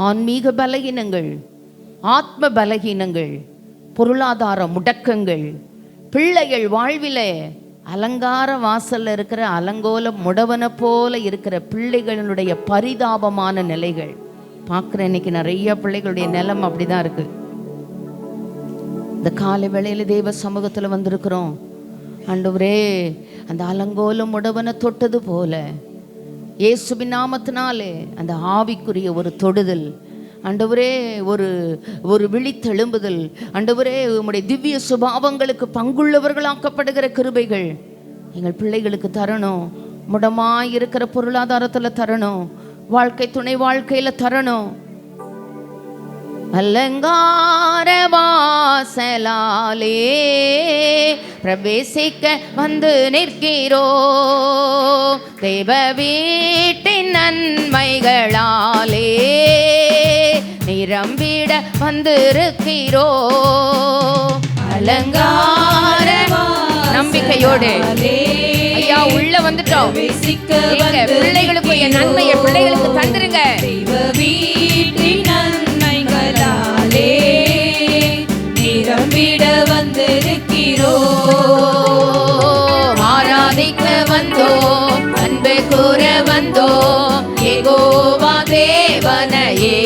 ஆன்மீக பலகீனங்கள், ஆத்ம பலகீனங்கள், பொருளாதார முடக்கங்கள், பிள்ளைகள் வாழ்விலே அலங்கார வாசல்ல இருக்கிற அலங்கோல முடவனை போல இருக்கிற பிள்ளைகளுடைய பரிதாபமான நிலைகள் பார்க்குற இன்னைக்கு நிறைய பிள்ளைகளுடைய நிலைமை அப்படிதான் இருக்கு. இந்த காலை வேளையில தேவ சமூகத்தில் வந்திருக்கிறோம். ஆண்டவரே, அந்த அலங்கோல முடவனை தொட்டது போல இயேசுவின் நாமத்தினாலே அந்த ஆவிக்குரிய ஒரு தொடுதல் ஆண்டவரே, ஒரு விழித்தெழும்புதல் ஆண்டவரே, உம்முடைய திவ்ய சுபாவங்களுக்கு பங்குள்ளவர்களாக்கப்படுகிற கிருபைகள் எங்கள் பிள்ளைகளுக்கு தரணும். முடமாய் இருக்கிற பொருளாதாரத்தில் தரணும், வாழ்க்கை துணை வாழ்க்கையில தரணும். அலங்கார வாசலாலே பிரவேசிக்க வந்து நிற்கிறோ, தேவ வீட்டின் நன்மைகளாலே நிரம்பிட வந்திருக்கிறோ. அலங்கார நம்பிக்கையோடு ஐயா உள்ள வந்துட்டோம். பிள்ளைகளுக்கு என் நன்மையை பிள்ளைகளுக்கு தந்துருங்க. தெய்வ வீட்டின் நன்மைகளாலே நிரம்பிட வந்திருக்கிறோ. ஆராதிக்க வந்தோம், அன்பு கூற வந்தோம், யெகோவா தேவனையே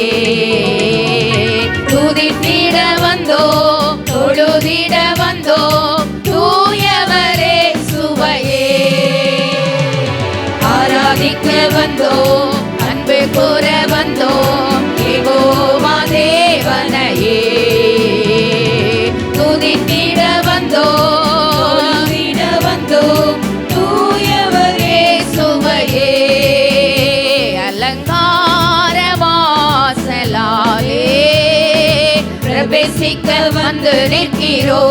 துதித்திட வந்தோம், தொழுதிட வந்தோம், தூயவரே சுவையே. ஆராதிக்க வந்தோம், அன்பு கூற வந்தோம், யெகோவா தேவனையே துதித்திட வந்தோம், தூயவரே சுவையே. அலங்கார வாசலாலே பிரவேசிக்க வந்து நிற்கிறோ,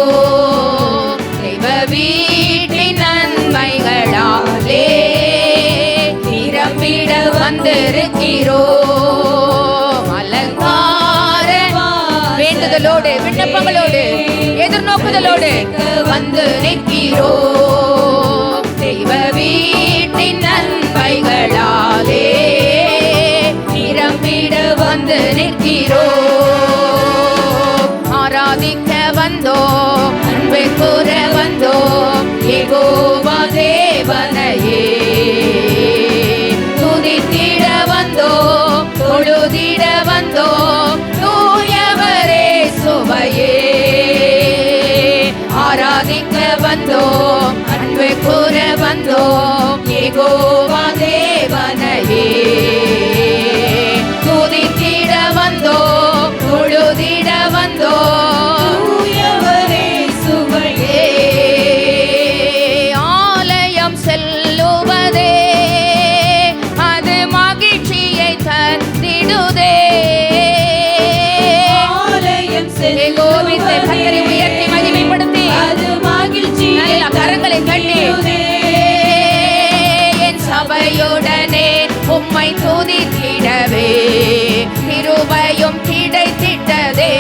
தெய்வ வீட்டின் நன்மைகளாலே நிரம்பிட வந்திருக்கிறோ. அலங்கார வேண்டுதலோடு விண்ணப்பங்களோடு எதிர்நோக்குதலோடு வந்து நிற்கிறோ, தெய்வ வீட்டின் நன்மைகளாலே நிரம்பிட வந்து நிற்கிறோ. ஆராதிக்க வந்தோம், அன்பை கூற வந்தோம், யெகோவா தேவனையே துதித்திட வந்தோம், தொழுதிட வந்தோம், தூயவரே சுவையே. ஆராதிக்க வந்தோம், அன்பு கூற வந்தோம், யெகோவா தேவனையே துதித்திட வந்தோம், தொழுதிட வந்தோம், தூயவரே சுவையே. ஆலயம் செல்லுவதே அது மகிழ்ச்சியை தந்திடுதே. ஆலயம் யெகோவாவை கர்த்தரை உயர்த்தி மகிமைப்படுத்தி அது மகிழ்ச்சி நல்ல கரங்களை தட்டி என் சபையுடனே உம்மை துதித்திடவே கிருபையும் கிடைத்திட்டதே.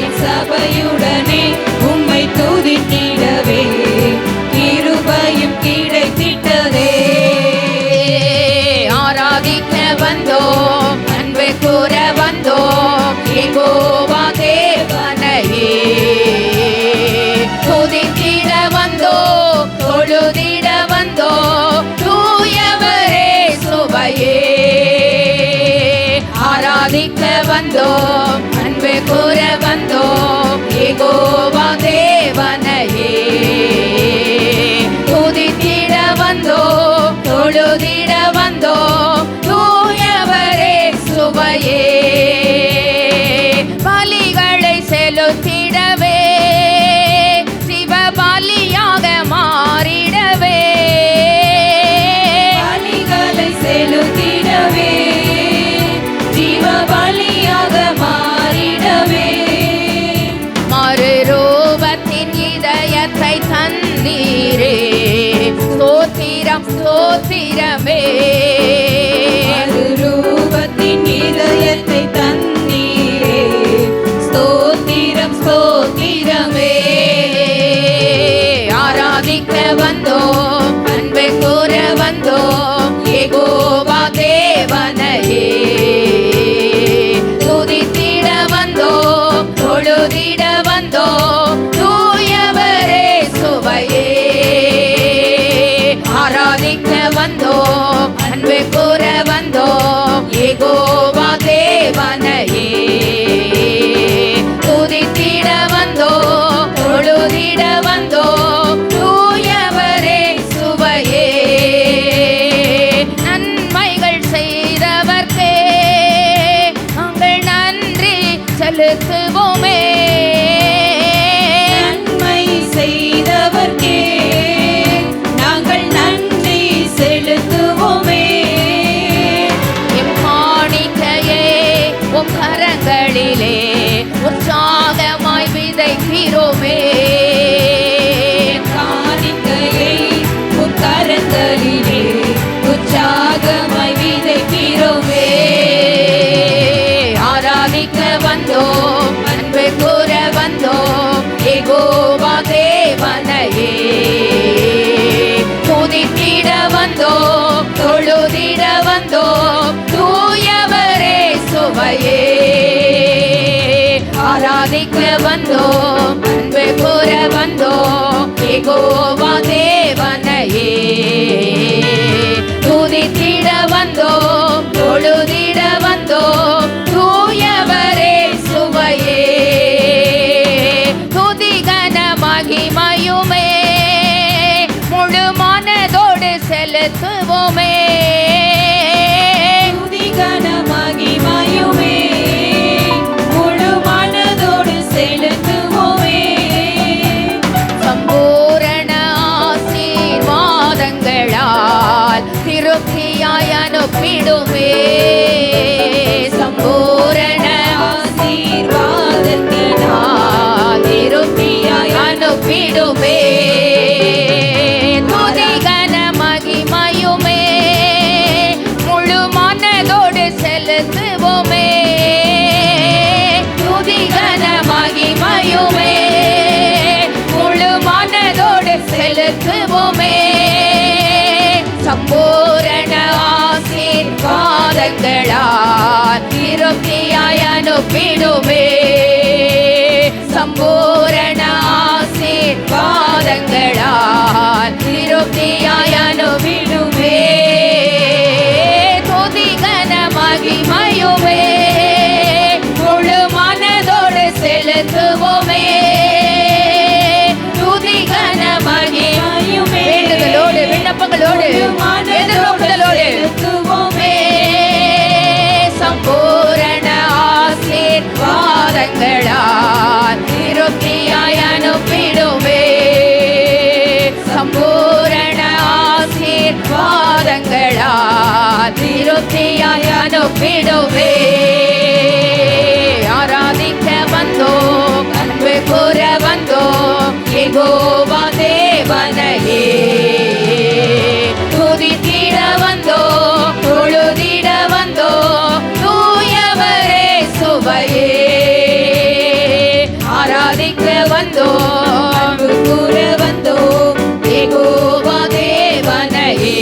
என் சபையுடனே உம்மை துதித்திடவே கிருபையும் கிடைத்திட்டதே. ஆராதிக்க வந்தோம், அன்பை கூற வந்தோம், யெகோவா தேவனையே துதித்திட வந்தோம், தொழுதிட வந்தோம், தூயவரே சுவையே. ஆராதிக்க வந்தோம், அன்பை கூற வந்தோம், யெகோவா தேவனையே துதித்திட வந்தோம், தொழுதிட வந்தோம், தூயவரே சுவையே. பலிகளை செலுத்திடவே சிவபலியாக மாறிடவே, பலிகளை செலுத்திடவே ஜீவபலியாக மாறிடவே, மறுரூபத்தின் இதயத்தை தந்தீரே ஸ்தோத்திரம் ஸ்தோத்திரமே. ரூபத்தின் இதயத்தை தந்தீரே ஸ்தோத்திரம் ஸ்தோத்திரமே. ஆராதிக்க வந்தோம், அன்பை கூற வந்தோம், யெகோவா செலுத்துவோமே. நன்மை செய்தவர்க்கே நாங்கள் நன்றி செலுத்துவோமே. எம்மாணிக்கையே உம் கரங்களிலே உற்சாகமாய் விதைக்கிறோமே. காணிக்கையை உக்கரங்களிலே உற்சாகமாய் விதைக்கிறோமே. ஆராதிக்க வந்தோம், அன்பு கூற வந்தோம், யெகோவா தேவனையே. துதித்திட வந்தோம், தொழுதிட வந்தோம், தூயவரே சுவையே. ஆராதிக்க வந்தோம், அன்பு கூற வந்தோம், யெகோவா தேவனையே. துதித்திட வந்தோம், தொழுதிட வந்தோம், தூயவரே சுவையே. துதிகன மகிமையுமே முழு மனதோடு செலுத்துவோமே. துதிகன மகிமையுமே முழு மனதோடு செலுத்துவோமே. சம்பூரண ஆசீர்வாதங்களால் திருப்தியாய் அனுப்பிடுமே. சம்பூரண ஆசீர்வாதத்தினால் திருப்தியாய் அனுப்பிடுமே. துதிகன மகிமையுமே முழு மனதோடு செலுத்துவோமே. துதிகன மகிமையுமே முழு மனதோடு செலுத்துவோமே. சம்பூரண ஆசீர்வாதங்களால் திருப்தியாய் அனுப்பிடுமே. சம்பூரண ஆசீர்வாதங்களால் திருப்தியாய் அனுப்பிடுமே. துதிகன மகிமையுமே முழு மனதோடு செலுத்துவோமே. துதிகன மகிமையுமே வேண்டுதலோடு விண்ணப்பங்களோடு எதிர்நோக்குதலோடு செலுத்துவோமே. சம்பூரண ஆசீர்வாதங்களால் திருப்தியாய் அனுப்பிடுமே. சம்பூரண ஆசீர்வாதங்களால் திருப்தியாய் அனுப்பிடுமே. ஆராதிக்க வந்தோம், அன்பு கூற வந்தோம், யெகோவா தேவனையே. துதித்திட வந்தோம், தொழுதிட வந்தோம், தூயவரே சுவையே. ஆராதிக்க வந்தோம், அன்பு கூற வந்தோம், யெகோவா தேவனையே.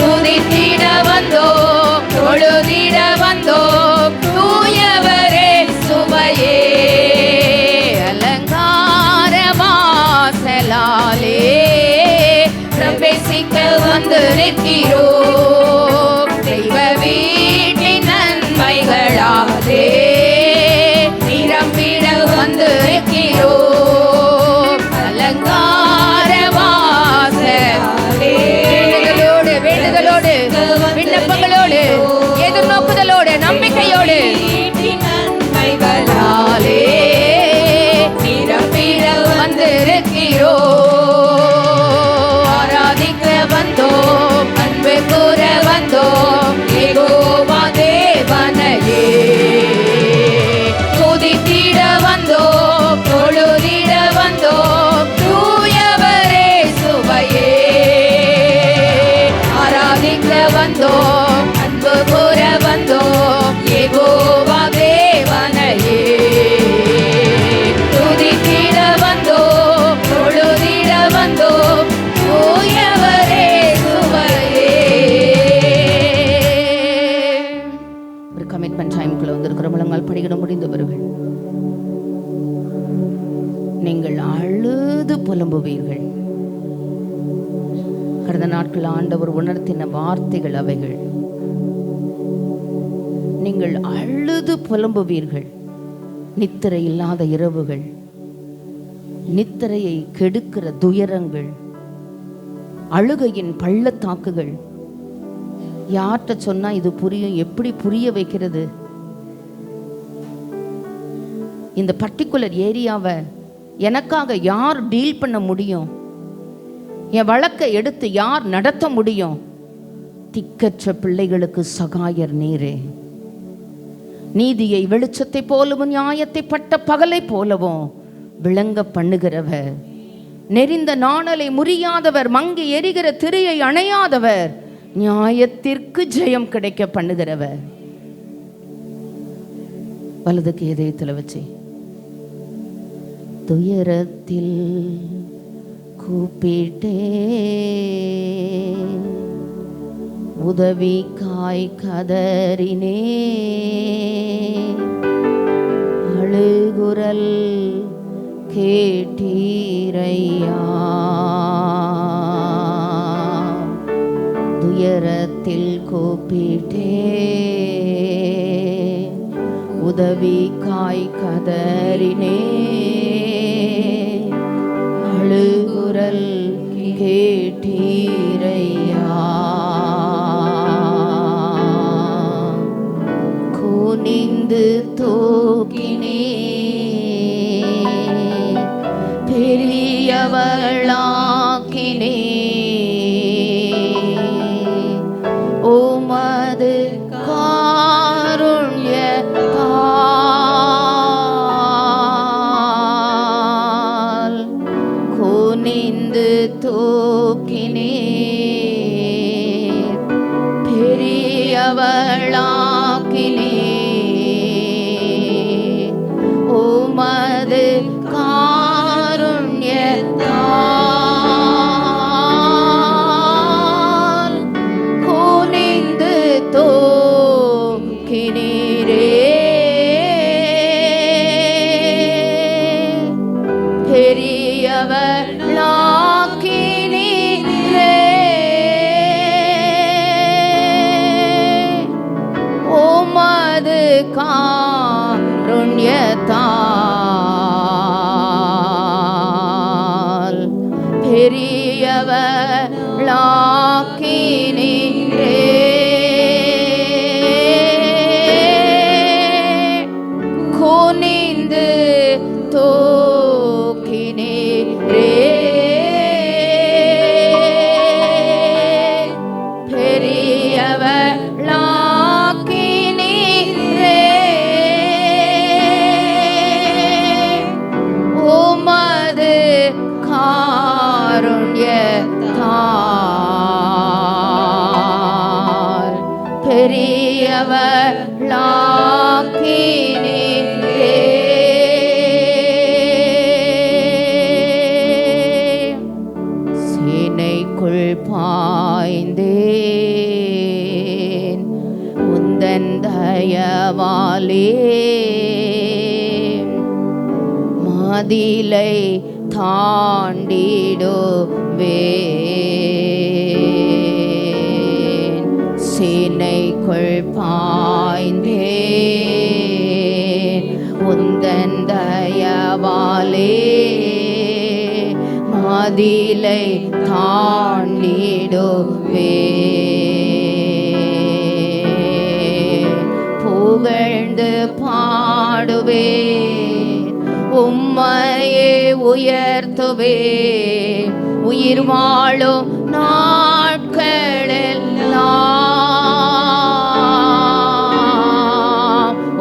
துதித்திட வந்தோம், தொழுதிட வந்தோம், தூயவரே சுவையே. அலங்கார வாசலாலே பிரவேசிக்க வந்து நிற்கிறோம். தெய்வ வீட்டின் நன்மைகளாலே நிரம்பிட வந்து நிற்கிறோம். அலங்கார வாசலாலே வேண்டுதலோடு விண்ணப்பங்களோடு எதிர்நோக்குதலோடு நம்பிக்கையோடு வீட்டின் நன்மைகளாலே நிரம்பிட வந்திருக்கிறோம். ஆராதிக்க வந்தோம், அன்பு கூற வந்தோம், யெகோவா தேவனையே. துதித்திட வந்தோம், தொழுதிட வந்தோம், தூயவரே சுவையே. ஆராதிக்க வந்தோம், அன்பு கூற வந்தோம், யெகோவா தேவனையே. துதித்திட வந்தோம், தொழுதிட வந்தோம், தூயவரே சுவையே. ஒரு கமிட்மெண்ட் டைமுக்குள்ள வந்திருக்கிற முழங்கால் படிக்கிட முடிந்தவர்கள் நீங்கள் அழுது புலம்புவீர்கள். கடந்த நாட்கள் ஆண்டவர் உணர்த்தின வார்த்தைகள் அவைகள். நீங்கள் அழுது புலம்புவீர்கள். நித்திரை இல்லாத இரவுகள், நித்திரையை கெடுக்கிற துயரங்கள், அழுகையின் பள்ளத்தாக்குகள். யார்கிட்ட சொன்னா இது புரியும்? எப்படி புரிய வைக்கிறது? இந்த பர்டிகுலர் ஏரியாவை எனக்காக யார் டீல் பண்ண முடியும்? என் வழக்கை எடுத்து யார் நடத்த முடியும்? திக்கற்ற பிள்ளைகளுக்கு சகாயர் நீரே. நீதியை வெளிச்சத்தை போலவும் நியாயத்தை பட்ட பகலை போலவும் விளங்க பண்ணுகிறவர், நெறிந்த நாணலை முறியாதவர், மங்கி எரிகிற திரையை அணையாதவர், நியாயத்திற்கு ஜெயம் கிடைக்க பண்ணுகிறவர். வலதுக்கு இதயத்தில் வச்சு துயரத்தில் கூப்பிட்டே உதவிக்காய் கதறினே, அழுகுரல் கேட்டீரையா. துயரத்தில் கூப்பிட்டே உதவிக்காய் கதறினே, அழுகுரல் கேட்டீரையா. குனிந்து தூக்கினே பெரியவளாக்கினே, உமது காருண்யத்தால் குனிந்து தூக்கினே பெரியவளாக்கினே, உமது காருண்யத்தால் குனிந்து தூக்கினீரே. பெரியவளாக்கினீரே, உமது காருண்யத்தால் பெரியவளாக்கினீரே. குனிந்து தூக்கினீரே, பெரியவளாக்கினீரே, உமது காருண்யத்தால் பெரியவளாக்கினீரே. சேனைக்குள் பாய்ந்தேன் உந்தன் தயவாலே, மதிலை தாண்டிடுவேன். சேனைக்குள் பாய்ந்தேன் உந்தன் தயவாலே, மதிலை தாண்டிடுவேன். புகழ்ந்து பாடுவேன், உம்மையே உயர்த்துவேன், உயிர் வாழும் நாட்களெல்லாம்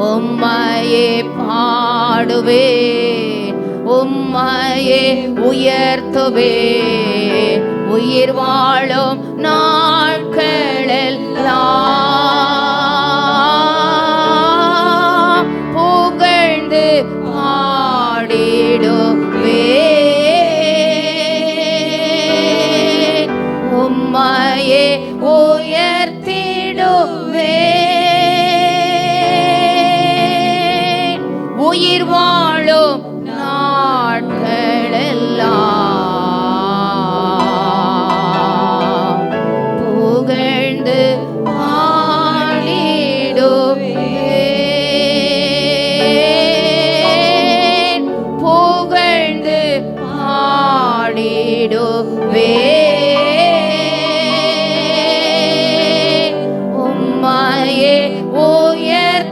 உம்மையே பாடுவேன், உம்மையே உயர்த்துவேன், உயிர் வாழும் நாட்களெல்லாம் புகழ்ந்து பாடிடுவேன், உம்மையே உயர்த்திடுவேன், உயிர் வாழும் நாட்களெல்லாம் புகழ்ந்து பாடிடுவேன், புகழ்ந்து பாடிடுவேன், உம்மையே உயர்த்திடுவேன்,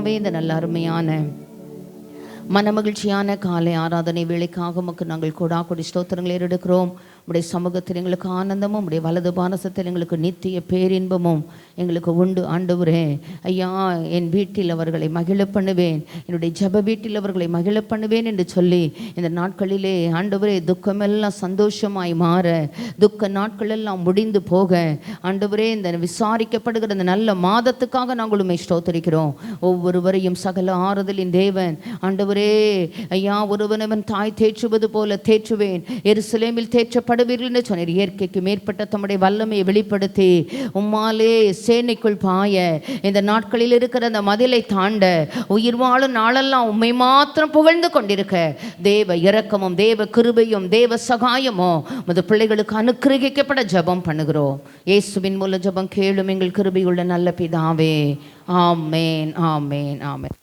கர்த்தாவே, இந்த நல்ல அருமையான மனமகிழ்ச்சியான காலை ஆராதனை வேலைக்காக உமக்கு நாங்கள் கொடி ஸ்தோத்திரங்களை எடுக்கிறோம். உடைய சமூகத்தில் எங்களுக்கு ஆனந்தமும் உடைய வலது பானசத்தில் எங்களுக்கு நித்திய பேரின்பமும் எங்களுக்கு உண்டு. ஆண்டவரே ஐயா, என் வீட்டில் அவர்களை மகிழ பண்ணுவேன், என்னுடைய ஜப வீட்டில் அவர்களை மகிழ பண்ணுவேன் என்று சொல்லி இந்த நாட்களிலே ஆண்டவரே துக்கமெல்லாம் சந்தோஷமாய் மாற, துக்க நாட்கள் எல்லாம் முடிந்து போக, ஆண்டவரே இந்த விசாரிக்கப்படுகிற இந்த நல்ல மாதத்துக்காக நாங்கள் உம்மை ஸ்தோத்திரிக்கிறோம். ஒவ்வொருவரையும் சகல ஆறுதலின் தேவன் ஆண்டவரே ஐயா, ஒருவனவன் தாய் தேற்றுவது போல தேற்றுவேன், எருசலேமில் தேற்றப்படுவீர்கள் என்று சொன்னார். இயற்கைக்கு மேற்பட்ட தம்முடைய வல்லமையை வெளிப்படுத்தி உம்மாலே சேனைக்குள் பாய, இந்த நாட்களில் இருக்கிற அந்த மதிலை தாண்ட, உயிர் வாழும் நாளெல்லாம் உம்மை மாத்திரம் புகழ்ந்து கொண்டிருக்க தேவ இரக்கமும் தேவ கிருபையும் தேவ சகாயமும் மது பிள்ளைகளுக்கு அனுக்கிரகிக்கப்பட ஜெபம் பண்ணுகிறோம். இயேசுவின் மூலம் ஜெபம் கேளும் எங்கள் கிருபையுள்ள நல்ல பிதாவே. ஆமேன், ஆமேன், ஆமேன்.